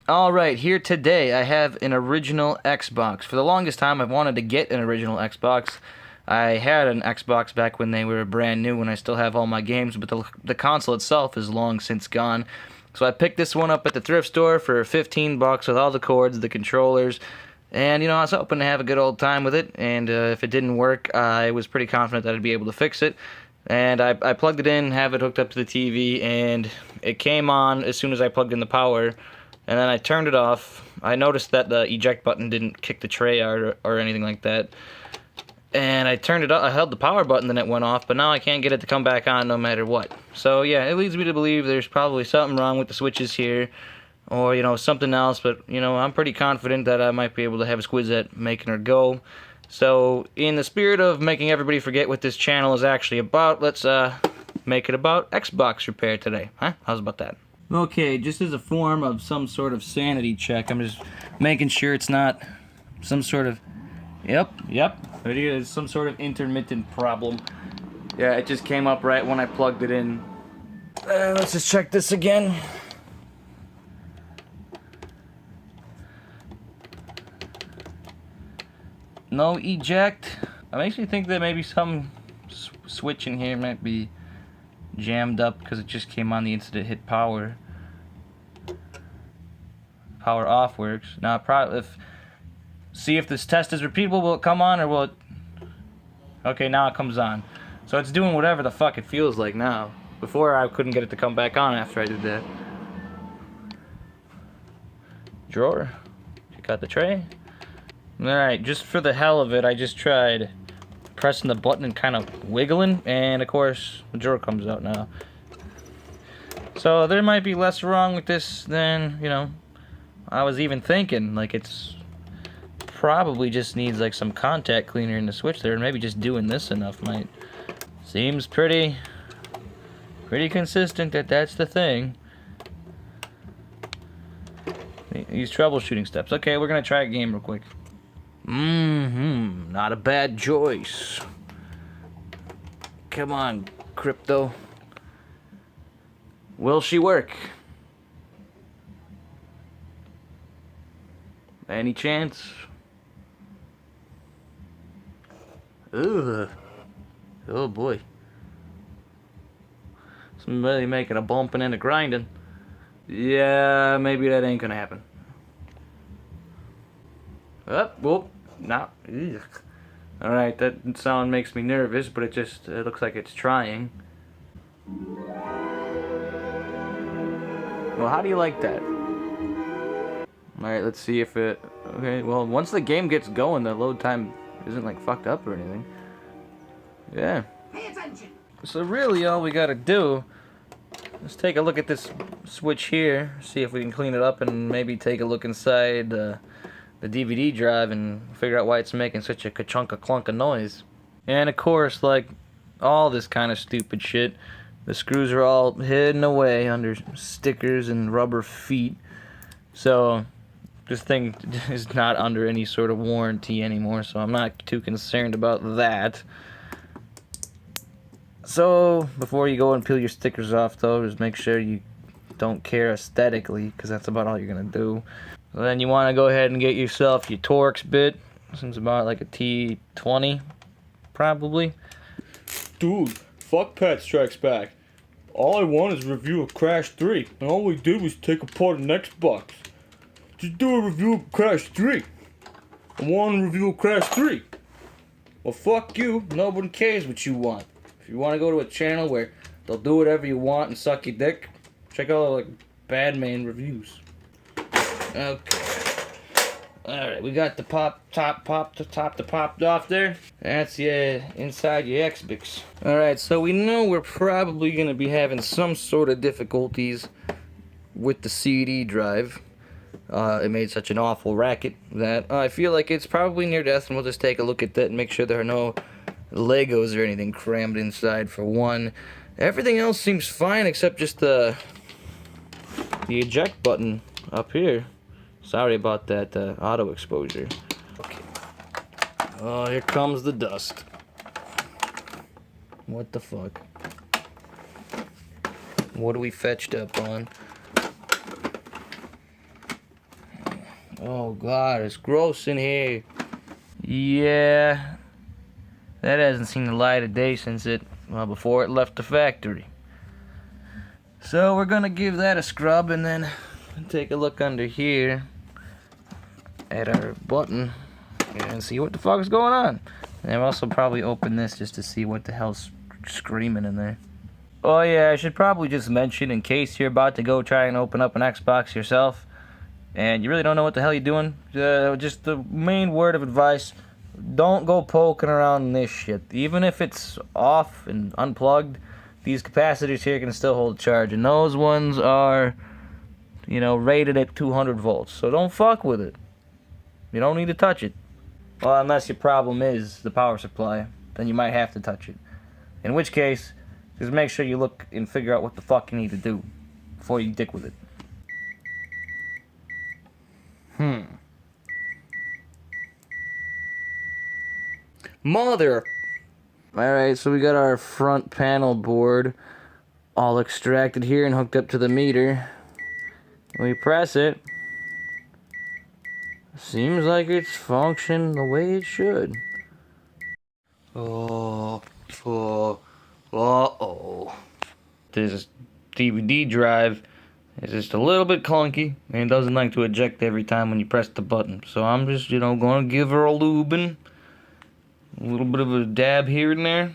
Alright, here today I have an original Xbox. For the longest time I've wanted to get an original Xbox. I had an Xbox back when they were brand new and I still have all my games, but the console itself is long since gone. So I picked this one up at the thrift store for 15 bucks with all the cords, the controllers, and I was hoping to have a good old time with it, and if it didn't work, I was pretty confident that I'd be able to fix it. And I plugged it in, have it hooked up to the TV, and it came on as soon as I plugged in the power. And then I turned it off. I noticed that the eject button didn't kick the tray out or anything like that. And I turned it up, I held the power button, then it went off, but now I can't get it to come back on no matter what. So yeah, it leads me to believe there's probably something wrong with the switches here, or something else, but I'm pretty confident that I might be able to have a squiz at making her go. So in the spirit of making everybody forget what this channel is actually about, let's make it about Xbox repair today. Huh? How's about that? Okay, just as a form of some sort of sanity check, I'm just making sure it's not some sort of... Yep, it is some sort of intermittent problem. Yeah, it just came up right when I plugged it in. Let's just check this again. No eject. It makes me think that maybe some switch in here might be jammed up because it just came on the instant it hit power. Power off works. Now, see if this test is repeatable. Will it come on or will it? Okay, now it comes on. So it's doing whatever the fuck it feels like now. Before I couldn't get it to come back on after I did that. Drawer. Check out the tray. Alright, just for the hell of it, I just tried pressing the button and kind of wiggling, and of course the drawer comes out now. So there might be less wrong with this than I was even thinking. Like, it's probably just needs like some contact cleaner in the switch there, and maybe just doing this enough might. Seems pretty consistent that that's the thing. These troubleshooting steps. Okay, we're gonna try a game real quick. Not a bad choice. Come on, Crypto. Will she work? Any chance? Ugh. Oh boy. Somebody making a bumping and a grinding. Yeah, maybe that ain't gonna happen. Whoop. No. Alright, that sound makes me nervous, but it looks like it's trying. Well, how do you like that? Alright, let's see if it... Okay, well, once the game gets going, the load time isn't, like, fucked up or anything. Yeah. Pay attention. So really, all we gotta do is take a look at this switch here, see if we can clean it up, and maybe take a look inside the DVD drive and figure out why it's making such a ka-chunka clunk of noise. And of course, like all this kind of stupid shit, the screws are all hidden away under stickers and rubber feet. So this thing is not under any sort of warranty anymore, so I'm not too concerned about that. So before you go and peel your stickers off, though, just make sure you don't care aesthetically, because that's about all you're gonna do. So then you want to go ahead and get yourself your Torx bit. Seems about like a T20, probably. Dude, fuck Pat Strikes Back. All I want is a review of Crash 3, and all we did was take apart an Xbox. Just do a review of Crash 3. I want a review of Crash 3. Well, fuck you. Nobody cares what you want. If you want to go to a channel where they'll do whatever you want and suck your dick, check out like Badman reviews. Okay. Alright, we got the top popped off there. That's inside your Xbox. Alright, so we know we're probably going to be having some sort of difficulties with the CD drive. It made such an awful racket that I feel like it's probably near death, and we'll just take a look at that and make sure there are no Legos or anything crammed inside for one. Everything else seems fine except just the eject button up here. Sorry about that auto exposure. Okay. Oh, here comes the dust. What the fuck? What are we fetched up on? Oh god, it's gross in here. Yeah, that hasn't seen the light of day since before it left the factory. So we're gonna give that a scrub and then take a look under here at our button and see what the fuck is going on. And I'll also probably open this just to see what the hell's screaming in there. Oh yeah, I should probably just mention, in case you're about to go try and open up an Xbox yourself and you really don't know what the hell you're doing, just the main word of advice: don't go poking around in this shit. Even if it's off and unplugged, these capacitors here can still hold a charge, and those ones are, rated at 200 volts. So don't fuck with it. You don't need to touch it. Well, unless your problem is the power supply, then you might have to touch it. In which case, just make sure you look and figure out what the fuck you need to do before you dick with it. Mother. Alright, so we got our front panel board all extracted here and hooked up to the meter. We press it. Seems like it's functioning the way it should. Uh-oh. This DVD drive is just a little bit clunky and it doesn't like to eject every time when you press the button. So I'm just, gonna give her a lubing. A little bit of a dab here and there.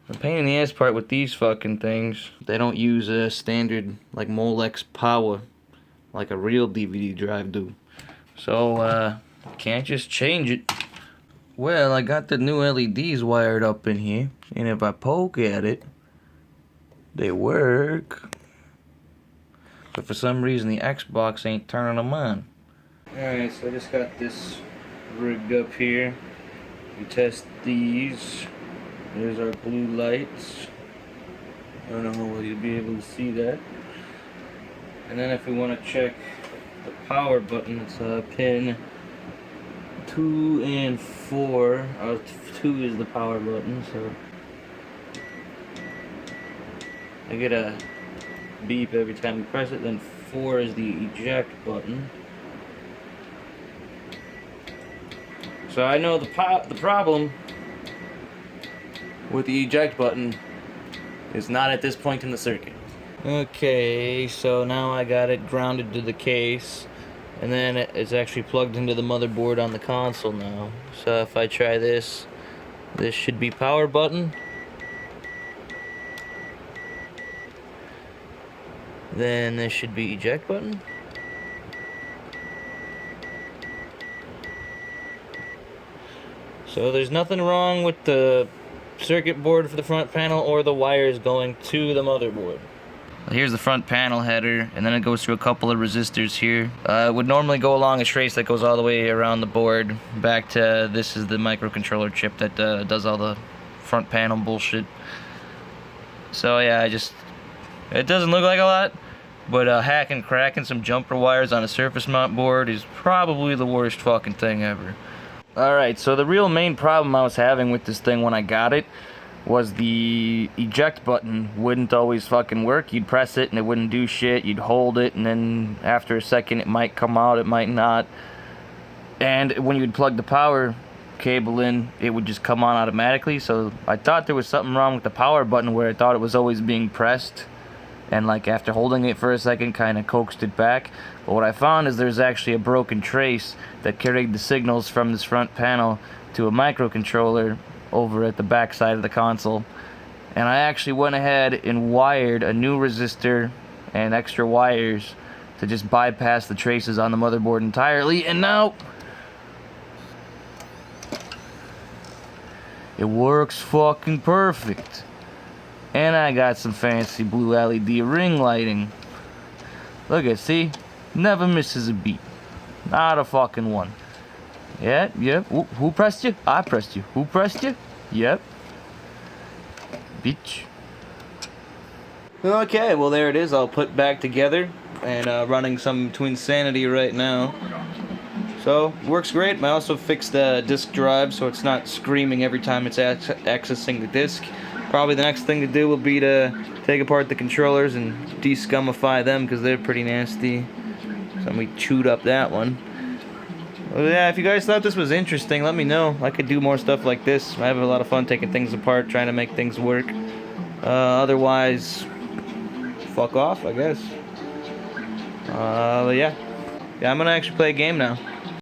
The pain in the ass part with these fucking things, they don't use a standard like Molex power like a real DVD drive do. So can't just change it. Well, I got the new LEDs wired up in here, and if I poke at it, they work. But for some reason the Xbox ain't turning them on. Alright, so I just got this rigged up here. We test these. There's our blue lights. I don't know whether you'll be able to see that. And then if we want to check the power button, it's pin 2 and 4. 2 is the power button, so I get a beep every time you press it. Then 4 is the eject button. So I know the problem with the eject button is not at this point in the circuit. Okay, so now I got it grounded to the case, and then it's actually plugged into the motherboard on the console now. So if I try this should be power button. Then this should be eject button. So there's nothing wrong with the circuit board for the front panel or the wires going to the motherboard. Here's the front panel header, and then it goes through a couple of resistors here. It would normally go along a trace that goes all the way around the board back to this is the microcontroller chip that does all the front panel bullshit. So yeah, it doesn't look like a lot, but hacking, cracking some jumper wires on a surface mount board is probably the worst fucking thing ever. Alright, so the real main problem I was having with this thing when I got it was the eject button wouldn't always fucking work. You'd press it and it wouldn't do shit. You'd hold it and then after a second it might come out, it might not. And when you'd plug the power cable in, it would just come on automatically. So I thought there was something wrong with the power button where I thought it was always being pressed. And like after holding it for a second kind of coaxed it back. But what I found is there's actually a broken trace that carried the signals from this front panel to a microcontroller over at the back side of the console. And I actually went ahead and wired a new resistor and extra wires to just bypass the traces on the motherboard entirely, and now it works fucking perfect. And I got some fancy blue LED ring lighting. Look at, see? Never misses a beat. Not a fucking one. Yep. Who pressed you? I pressed you. Who pressed you? Yep. Bitch. Okay, well there it is. I'll put back together and running some Twinsanity right now. So, works great. I also fixed the disk drive so it's not screaming every time it's accessing the disk. Probably the next thing to do will be to take apart the controllers and de-scumify them because they're pretty nasty. So we chewed up that one. Well, yeah, if you guys thought this was interesting, let me know. I could do more stuff like this. I have a lot of fun taking things apart, trying to make things work. Otherwise, fuck off, I guess. Yeah. Yeah, I'm gonna actually play a game now.